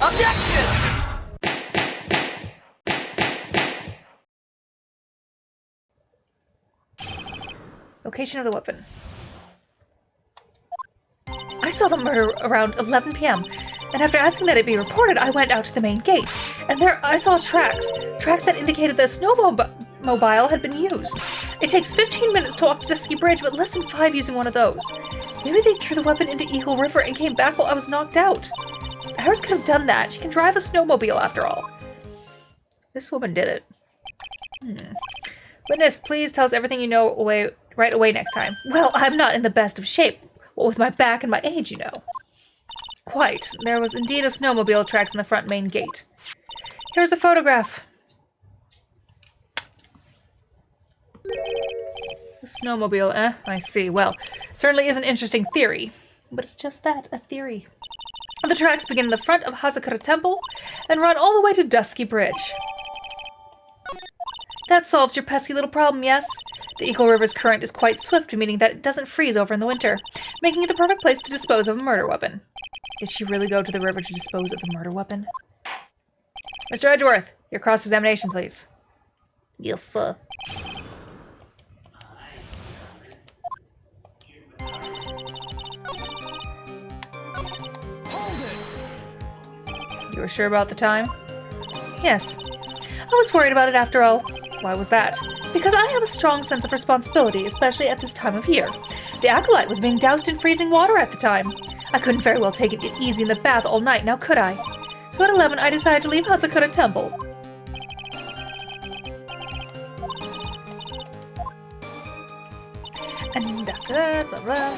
Objection! Location of the weapon. I saw the murder around 11 p.m. and after asking that it be reported, I went out to the main gate. And there I saw tracks that indicated that a snowmobile had been used. It takes 15 minutes to walk to Dusky Bridge, but less than 5 using one of those. Maybe they threw the weapon into Eagle River and came back while I was knocked out. Iris could have done that. She can drive a snowmobile after all. This woman did it. Witness, please tell us everything you know right away next time. Well, I'm not in the best of shape. What with my back and my age, you know. Quite. There was indeed a snowmobile tracks in the front main gate. Here's a photograph. A snowmobile, eh? I see. Well, certainly is an interesting theory. But it's just that, a theory. The tracks begin in the front of Hazakura Temple and run all the way to Dusky Bridge. That solves your pesky little problem, yes? The Eagle River's current is quite swift, meaning that it doesn't freeze over in the winter, making it the perfect place to dispose of a murder weapon. Did she really go to the river to dispose of the murder weapon? Mr. Edgeworth, your cross-examination, please. Yes, sir. You were sure about the time? Yes. I was worried about it after all. Why was that? Because I have a strong sense of responsibility, especially at this time of year. The acolyte was being doused in freezing water at the time. I couldn't very well take it easy in the bath all night, now could I? So at 11, I decided to leave Hazakura Temple. And after that, blah blah.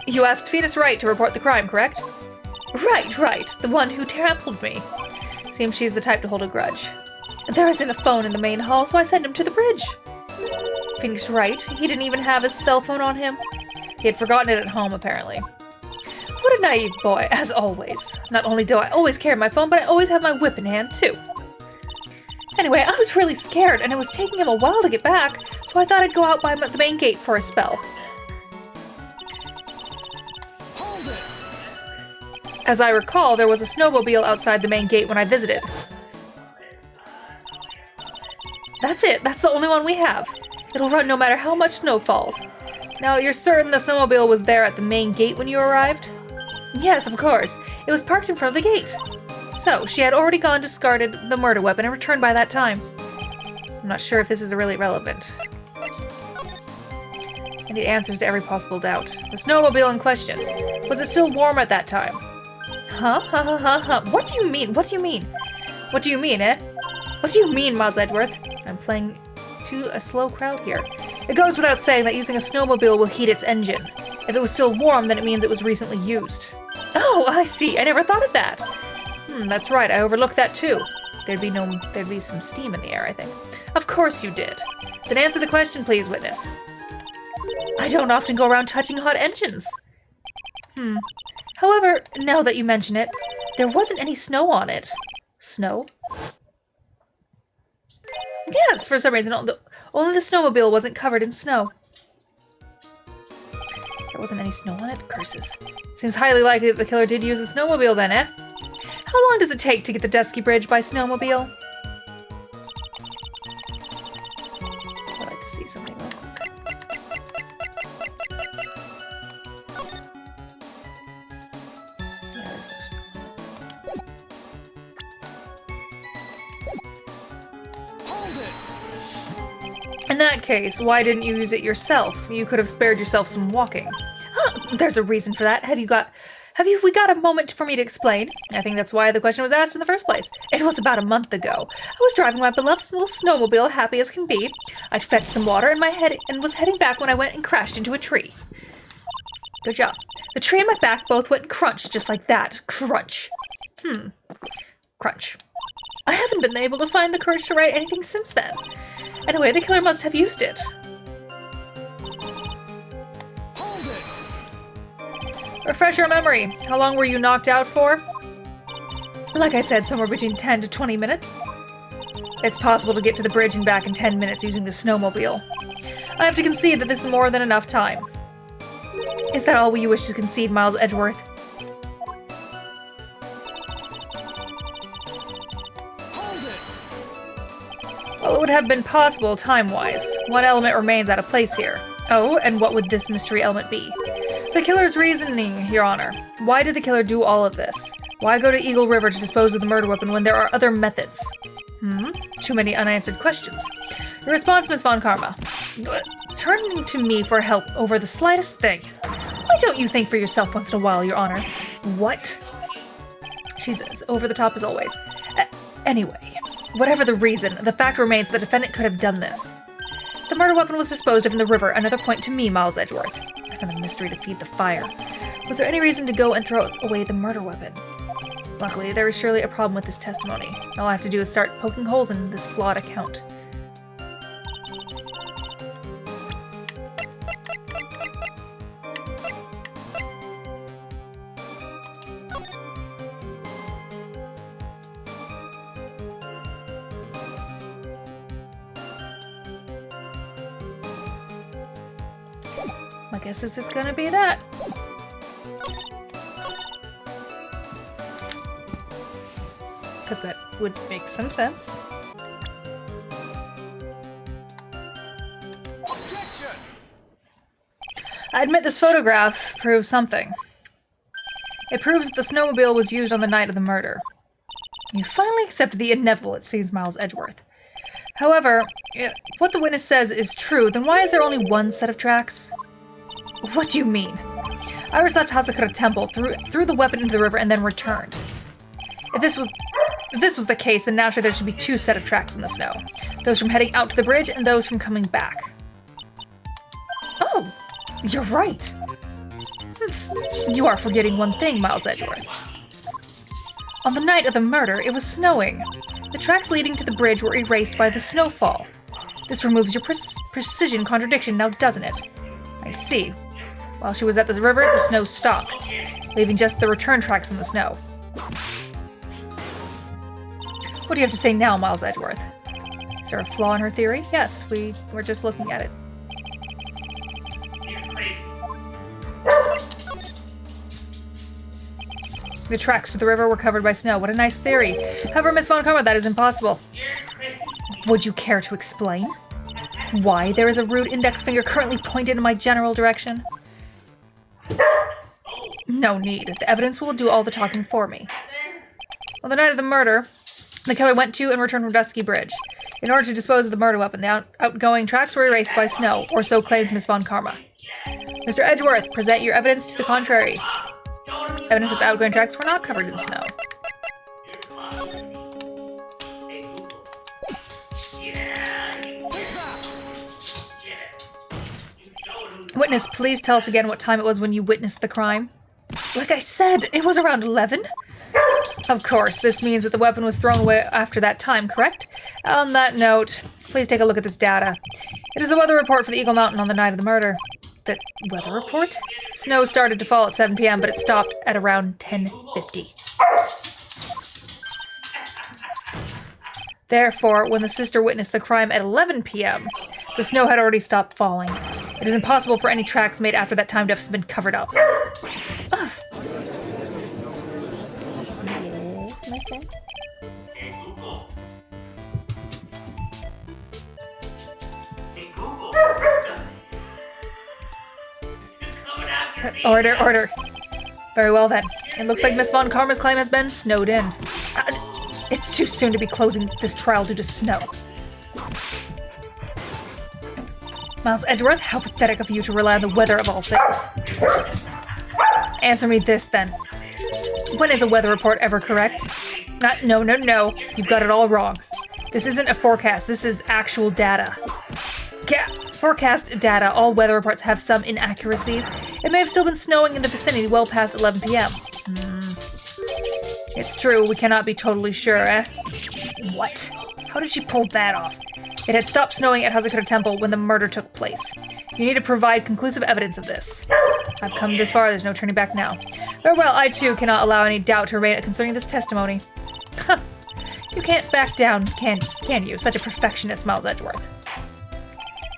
You asked Fetus Wright to report the crime, correct? Right, the one who trampled me. Seems she's the type to hold a grudge. There isn't a phone in the main hall, so I sent him to the bridge. Phoenix Wright? He didn't even have his cell phone on him? He had forgotten it at home, apparently. What a naive boy, as always. Not only do I always carry my phone, but I always have my whip in hand, too. Anyway, I was really scared, and it was taking him a while to get back, so I thought I'd go out by the main gate for a spell. As I recall, there was a snowmobile outside the main gate when I visited. That's it. That's the only one we have. It'll run no matter how much snow falls. Now, you're certain the snowmobile was there at the main gate when you arrived? Yes, of course. It was parked in front of the gate. So, she had already discarded the murder weapon and returned by that time. I'm not sure if this is really relevant. I need answers to every possible doubt. The snowmobile in question. Was it still warm at that time? Huh? What do you mean? What do you mean? What do you mean, eh? What do you mean, Miles Edgeworth? I'm playing to a slow crowd here. It goes without saying that using a snowmobile will heat its engine. If it was still warm, then it means it was recently used. Oh, I see. I never thought of that. That's right. I overlooked that too. There'd be some steam in the air, I think. Of course you did. Then answer the question, please, witness. I don't often go around touching hot engines. However, now that you mention it, there wasn't any snow on it. Snow? Yes, for some reason, only the snowmobile wasn't covered in snow. There wasn't any snow on it? Curses. Seems highly likely that the killer did use a snowmobile then, eh? How long does it take to get the Dusky Bridge by snowmobile? I'd like to see something real quick. In that case, why didn't you use it yourself? You could have spared yourself some walking. There's a reason for that. We got a moment for me to explain? I think that's why the question was asked in the first place. It was about a month ago. I was driving my beloved little snowmobile, happy as can be. I'd fetched some water in my head and was heading back when I went and crashed into a tree. Good job. The tree and my back both went and crunched just like that. Crunch. Crunch. I haven't been able to find the courage to write anything since then. Anyway, the killer must have used it. Refresh your memory. How long were you knocked out for? Like I said, somewhere between 10 to 20 minutes. It's possible to get to the bridge and back in 10 minutes using the snowmobile. I have to concede that this is more than enough time. Is that all you wish to concede, Miles Edgeworth? Well, it would have been possible time-wise. One element remains out of place here. Oh, and what would this mystery element be? The killer's reasoning, Your Honor. Why did the killer do all of this? Why go to Eagle River to dispose of the murder weapon when there are other methods? Too many unanswered questions. Your response, Miss Von Karma. Turn to me for help over the slightest thing. Why don't you think for yourself once in a while, Your Honor? What? She's as over the top as always. Anyway, whatever the reason, the fact remains the defendant could have done this. The murder weapon was disposed of in the river, another point to me, Miles Edgeworth. Another mystery to feed the fire. Was there any reason to go and throw away the murder weapon? Luckily, there is surely a problem with this testimony. All I have to do is start poking holes in this flawed account. I guess this is gonna be that. Because that would make some sense. Objection! I admit this photograph proves something. It proves that the snowmobile was used on the night of the murder. You finally accepted the inevitable, it seems, Miles Edgeworth. However, if what the witness says is true, then why is there only one set of tracks? What do you mean? Iris left Hazakura Temple, threw the weapon into the river, and then returned. If this was the case, then naturally there should be two set of tracks in the snow. Those from heading out to the bridge and those from coming back. Oh, you're right. You are forgetting one thing, Miles Edgeworth. On the night of the murder, it was snowing. The tracks leading to the bridge were erased by the snowfall. This removes your precision contradiction now, doesn't it? I see. While she was at the river, the snow stopped, leaving just the return tracks in the snow. What do you have to say now, Miles Edgeworth? Is there a flaw in her theory? Yes, we were just looking at it. The tracks to the river were covered by snow. What a nice theory. However, Miss Von Karma, that is impossible. Would you care to explain? Why there is a rude index finger currently pointed in my general direction? No need. The evidence will do all the talking for me. On the night of the murder, the killer went to and returned from Dusky Bridge. In order to dispose of the murder weapon, the outgoing tracks were erased by snow, or so claims Miss Von Karma. Mr. Edgeworth, present your evidence to the contrary. Evidence that the outgoing tracks were not covered in snow. Witness, please tell us again what time it was when you witnessed the crime. Like I said, it was around 11. Of course, this means that the weapon was thrown away after that time, correct? On that note, please take a look at this data. It is a weather report for the Eagle Mountain on the night of the murder. The weather report? Snow started to fall at 7 p.m., but it stopped at around 10:50. Therefore, when the sister witnessed the crime at 11 p.m., the snow had already stopped falling. It is impossible for any tracks made after that time to have been covered up. Ugh. Yes, my friend. Hey Google. Hey Google. You're coming after me. Order. Very well then. It looks like Miss Von Karma's claim has been snowed in. It's too soon to be closing this trial due to snow. Miles Edgeworth, how pathetic of you to rely on the weather of all things. Answer me this, then. When is a weather report ever correct? No. You've got it all wrong. This isn't a forecast. This is actual data. Forecast data. All weather reports have some inaccuracies. It may have still been snowing in the vicinity well past 11 p.m. It's true. We cannot be totally sure, eh? What? How did she pull that off? It had stopped snowing at Hazakura Temple when the murder took place. You need to provide conclusive evidence of this. I've come this far, there's no turning back now. Very well, I too cannot allow any doubt to remain concerning this testimony. You can't back down, can you? Such a perfectionist, Miles Edgeworth.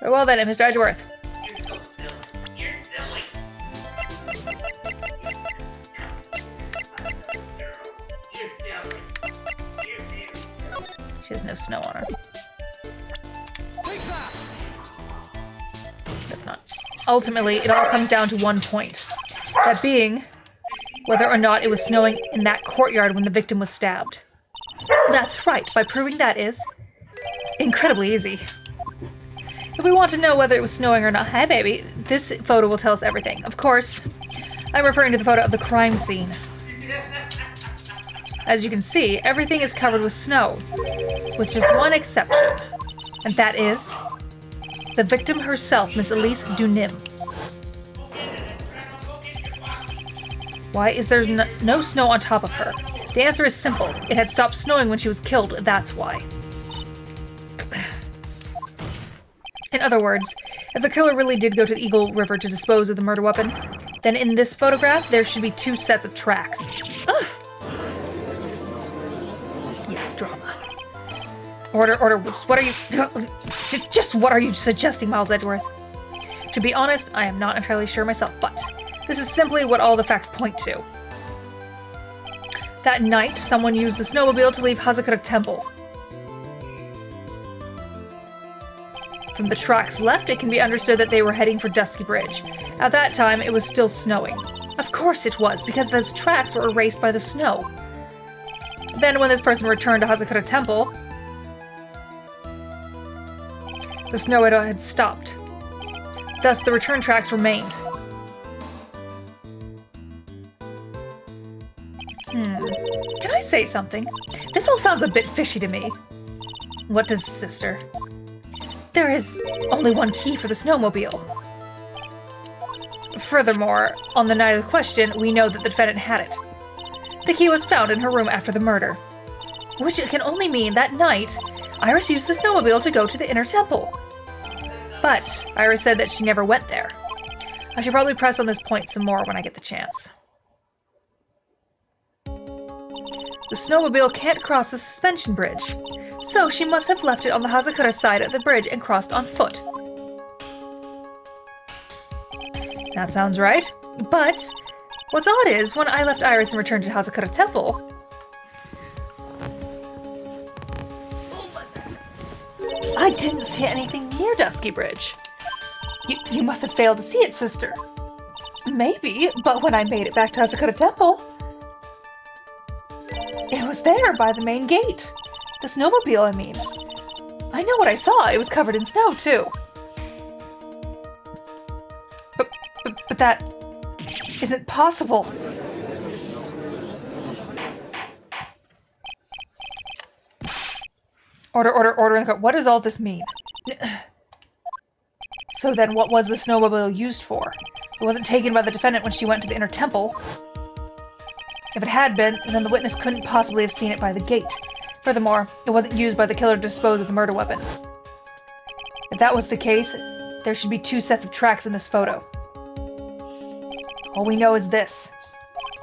Very well then, Mr. Edgeworth. You're so silly. You're silly. You're silly. She has no snow on her. Ultimately, it all comes down to one point. That being, whether or not it was snowing in that courtyard when the victim was stabbed. That's right, by proving that is incredibly easy. If we want to know whether it was snowing or not, hi baby, this photo will tell us everything. Of course, I'm referring to the photo of the crime scene. As you can see, everything is covered with snow, with just one exception, and that is the victim herself, Miss Elise Dunim. Why is there no snow on top of her? The answer is simple. It had stopped snowing when she was killed, that's why. In other words, if the killer really did go to the Eagle River to dispose of the murder weapon, then in this photograph, there should be 2 sets of tracks. Ugh. Yes, drama. Order, just what are you... Just what are you suggesting, Miles Edgeworth? To be honest, I am not entirely sure myself, but this is simply what all the facts point to. That night, someone used the snowmobile to leave Hazakura Temple. From the tracks left, it can be understood that they were heading for Dusky Bridge. At that time, it was still snowing. Of course it was, because those tracks were erased by the snow. Then when this person returned to Hazakura Temple, the snow had stopped. Thus, the return tracks remained. Can I say something? This all sounds a bit fishy to me. What does, sister? There is only one key for the snowmobile. Furthermore, on the night of the question, we know that the defendant had it. The key was found in her room after the murder. Which can only mean that night, Iris used the snowmobile to go to the inner temple. But Iris said that she never went there. I should probably press on this point some more when I get the chance. The snowmobile can't cross the suspension bridge, so she must have left it on the Hazakura side of the bridge and crossed on foot. That sounds right, but what's odd is, when I left Iris and returned to Hazakura Temple, I didn't see anything near Dusky Bridge. You must have failed to see it, sister. Maybe, but when I made it back to Hazakura Temple, it was there by the main gate. The snowmobile, I mean. I know what I saw. It was covered in snow, too. But that isn't possible. Order. What does all this mean? So then what was the snowmobile used for? It wasn't taken by the defendant when she went to the inner temple. If it had been, then the witness couldn't possibly have seen it by the gate. Furthermore, it wasn't used by the killer to dispose of the murder weapon. If that was the case, there should be 2 sets of tracks in this photo. All we know is this.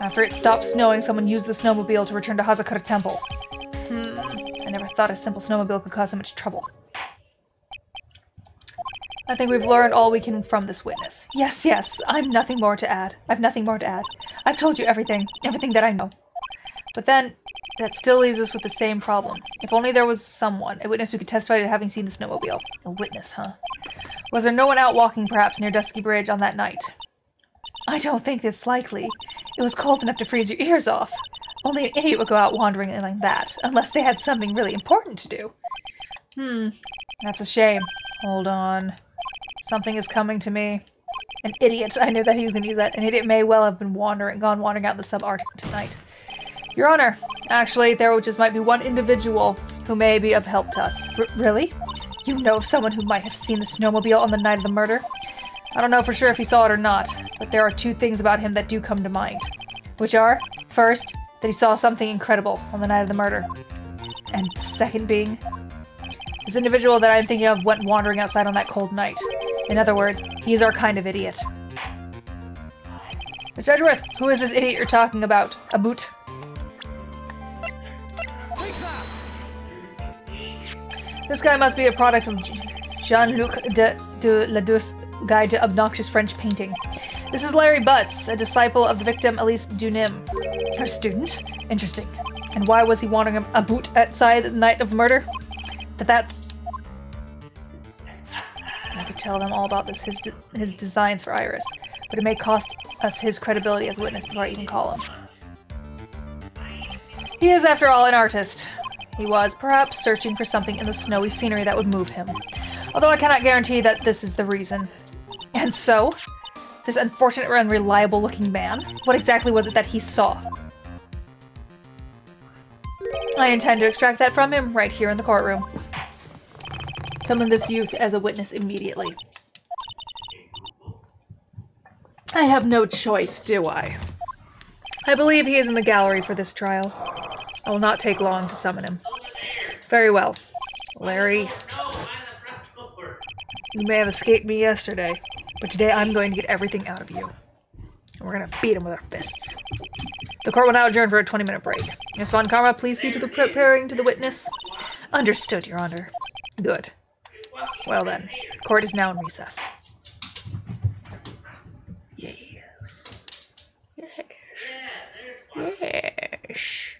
After it stopped snowing, someone used the snowmobile to return to Hazakura Temple. I never thought a simple snowmobile could cause so much trouble. I think we've learned all we can from this witness. Yes, I've nothing more to add. I've told you everything that I know. But then, that still leaves us with the same problem. If only there was someone, a witness who could testify to having seen the snowmobile. A witness, huh? Was there no one out walking, perhaps, near Dusky Bridge on that night? I don't think it's likely. It was cold enough to freeze your ears off. Only an idiot would go out wandering like that, unless they had something really important to do. That's a shame. Hold on. Something is coming to me. An idiot. I knew that he was going to use that. An idiot may well have been gone wandering out in the sub-Arctic tonight. Your Honor, actually, there just might be one individual who may be of help to us. Really? You know of someone who might have seen the snowmobile on the night of the murder? I don't know for sure if he saw it or not, but there are 2 things about him that do come to mind. Which are, first, that he saw something incredible on the night of the murder. And the second being, this individual that I'm thinking of went wandering outside on that cold night. In other words, he's our kind of idiot. Mr. Edgeworth, who is this idiot you're talking about? A boot? This guy must be a product of Jean-Luc de Ladouce's Guide to Obnoxious French Painting. This is Larry Butts, a disciple of the victim Elise Dunim. Her student? Interesting. And why was he wandering a boot outside the night of murder? That's... to tell them all about his designs for Iris, but it may cost us his credibility as a witness before I even call him. He is, after all, an artist. He was, perhaps, searching for something in the snowy scenery that would move him. Although I cannot guarantee that this is the reason. And so, this unfortunate or unreliable-looking man, what exactly was it that he saw? I intend to extract that from him right here in the courtroom. Summon this youth as a witness immediately. I have no choice, do I? I believe he is in the gallery for this trial. I will not take long to summon him. Very well. Larry, No, by the front door. you may have escaped me yesterday, but today I'm going to get everything out of you. And we're going to beat him with our fists. The court will now adjourn for a 20-minute break. Miss Von Karma, please see to the preparing to the witness. Understood, Your Honor. Good. Well then, court is now in recess. Yes. Yes. Yeah, there's one. Yes.